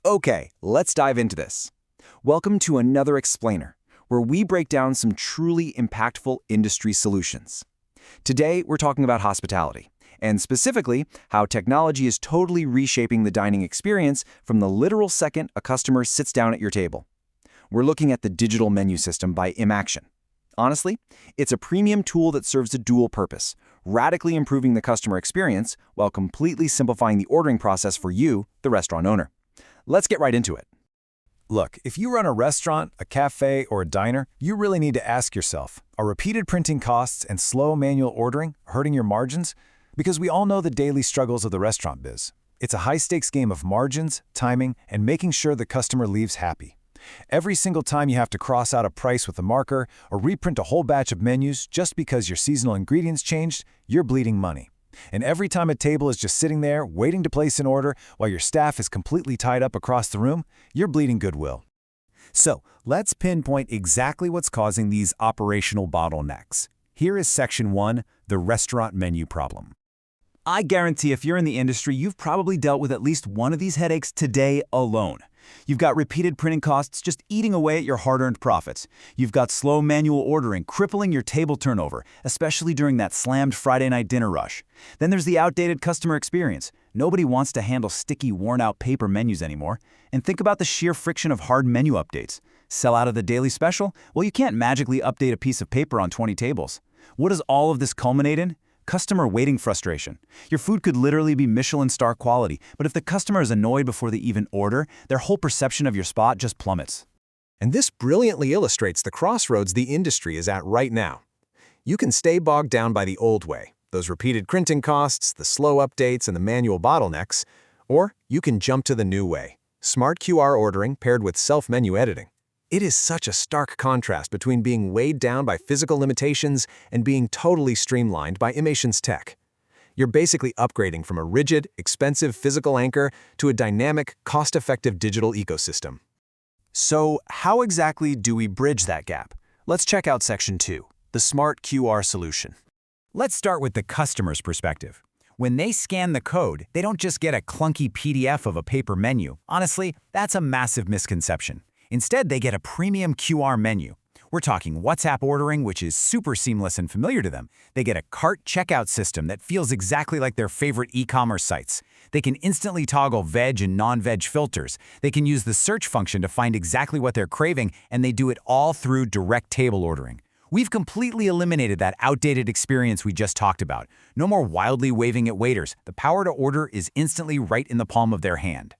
Okay, let's dive into this. Welcome to another explainer, where we break down some truly impactful industry solutions. Today, we're talking about hospitality, and specifically, how technology is totally reshaping the dining experience from the literal second a customer sits down at your table. We're looking at the digital menu system by Immation. Honestly, it's a premium tool that serves a dual purpose, radically improving the customer experience while completely simplifying the ordering process for you, the restaurant owner. Let's get right into it. Look, if you run a restaurant, a cafe, or a diner, you really need to ask yourself, are repeated printing costs and slow manual ordering hurting your margins? Because we all know the daily struggles of the restaurant biz. It's a high-stakes game of margins, timing, and making sure the customer leaves happy. Every single time you have to cross out a price with a marker or reprint a whole batch of menus just because your seasonal ingredients changed, you're bleeding money. And every time a table is just sitting there waiting to place an order while your staff is completely tied up across the room, you're bleeding goodwill. So, let's pinpoint exactly what's causing these operational bottlenecks. Here is Section 1, the restaurant menu problem. I guarantee if you're in the industry, you've probably dealt with at least one of these headaches today alone. You've got repeated printing costs just eating away at your hard-earned profits. You've got slow manual ordering crippling your table turnover, especially during that slammed Friday night dinner rush. Then there's the outdated customer experience. Nobody wants to handle sticky, worn-out paper menus anymore. And think about the sheer friction of hard menu updates. Sell out of the daily special? Well, you can't magically update a piece of paper on 20 tables. What does all of this culminate in? Customer waiting frustration. Your food could literally be Michelin star quality, but if the customer is annoyed before they even order, their whole perception of your spot just plummets. And this brilliantly illustrates the crossroads the industry is at right now. You can stay bogged down by the old way, those repeated printing costs, the slow updates, and the manual bottlenecks, or you can jump to the new way, smart QR ordering paired with self-menu editing. It is such a stark contrast between being weighed down by physical limitations and being totally streamlined by Immation's tech. You're basically upgrading from a rigid, expensive physical anchor to a dynamic, cost-effective digital ecosystem. So, how exactly do we bridge that gap? Let's check out Section 2, the Smart QR solution. Let's start with the customer's perspective. When they scan the code, they don't just get a clunky PDF of a paper menu. Honestly, that's a massive misconception. Instead, they get a premium QR menu. We're talking WhatsApp ordering, which is super seamless and familiar to them. They get a cart checkout system that feels exactly like their favorite e-commerce sites. They can instantly toggle veg and non-veg filters. They can use the search function to find exactly what they're craving, and they do it all through direct table ordering. We've completely eliminated that outdated experience we just talked about. No more wildly waving at waiters. The power to order is instantly right in the palm of their hand.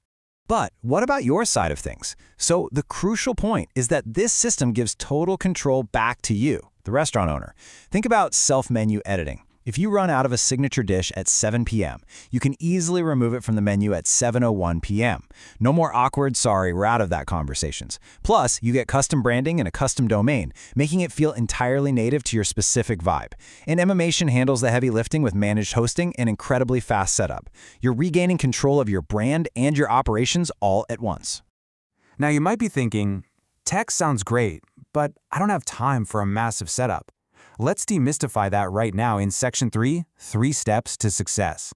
But what about your side of things? So the crucial point is that this system gives total control back to you, the restaurant owner. Think about self-menu editing. If you run out of a signature dish at 7 p.m., you can easily remove it from the menu at 7:01 p.m. No more awkward, sorry, we're out of that conversations. Plus, you get custom branding and a custom domain, making it feel entirely native to your specific vibe. And Immation handles the heavy lifting with managed hosting and incredibly fast setup. You're regaining control of your brand and your operations all at once. Now you might be thinking, tech sounds great, but I don't have time for a massive setup. Let's demystify that right now in Section 3, 3 Steps to Success.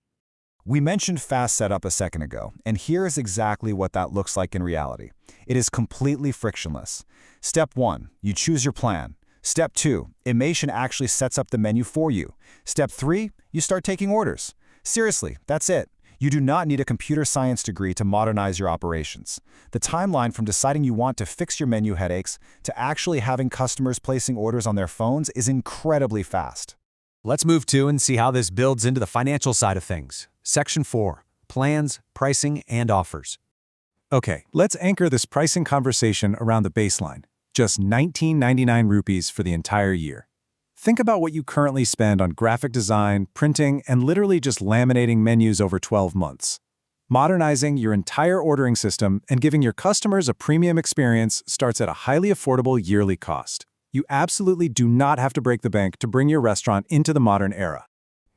We mentioned fast setup a second ago, and here is exactly what that looks like in reality. It is completely frictionless. Step 1, you choose your plan. Step 2, Immation actually sets up the menu for you. Step 3, you start taking orders. Seriously, that's it. You do not need a computer science degree to modernize your operations. The timeline from deciding you want to fix your menu headaches to actually having customers placing orders on their phones is incredibly fast. Let's move to and see how this builds into the financial side of things. Section 4, Plans, Pricing, and Offers. Okay, let's anchor this pricing conversation around the baseline. Just 19.99 rupees for the entire year. Think about what you currently spend on graphic design, printing, and literally just laminating menus over 12 months. Modernizing your entire ordering system and giving your customers a premium experience starts at a highly affordable yearly cost. You absolutely do not have to break the bank to bring your restaurant into the modern era.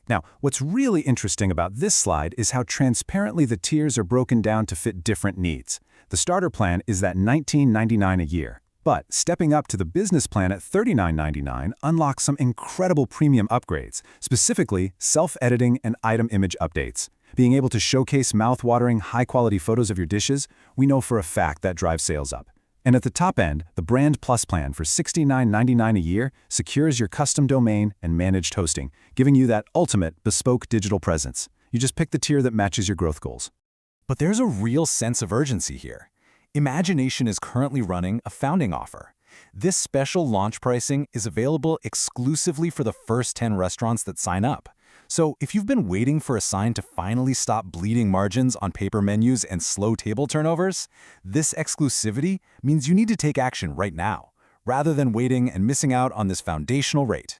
Now, what's really interesting about this slide is how transparently the tiers are broken down to fit different needs. The starter plan is that $19.99 a year. But stepping up to the business plan at $39.99 unlocks some incredible premium upgrades, specifically self-editing and item image updates. Being able to showcase mouth-watering, high-quality photos of your dishes, we know for a fact that drives sales up. And at the top end, the Brand Plus plan for $69.99 a year secures your custom domain and managed hosting, giving you that ultimate bespoke digital presence. You just pick the tier that matches your growth goals. But there's a real sense of urgency here. Imagination is currently running a founding offer. This special launch pricing is available exclusively for the first 10 restaurants that sign up. So if you've been waiting for a sign to finally stop bleeding margins on paper menus and slow table turnovers, this exclusivity means you need to take action right now, rather than waiting and missing out on this foundational rate.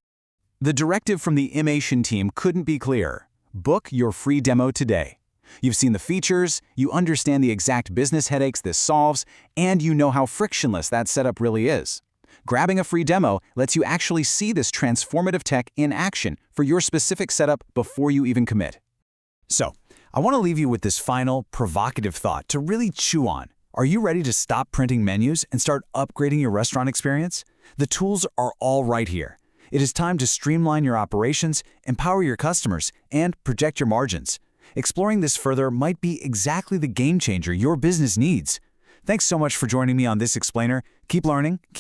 The directive from the Immation team couldn't be clearer. Book your free demo today. You've seen the features, you understand the exact business headaches this solves, and you know how frictionless that setup really is. Grabbing a free demo lets you actually see this transformative tech in action for your specific setup before you even commit. So, I want to leave you with this final, provocative thought to really chew on. Are you ready to stop printing menus and start upgrading your restaurant experience? The tools are all right here. It is time to streamline your operations, empower your customers, and project your margins. Exploring this further might be exactly the game changer your business needs. Thanks so much for joining me on this explainer. Keep learning, keep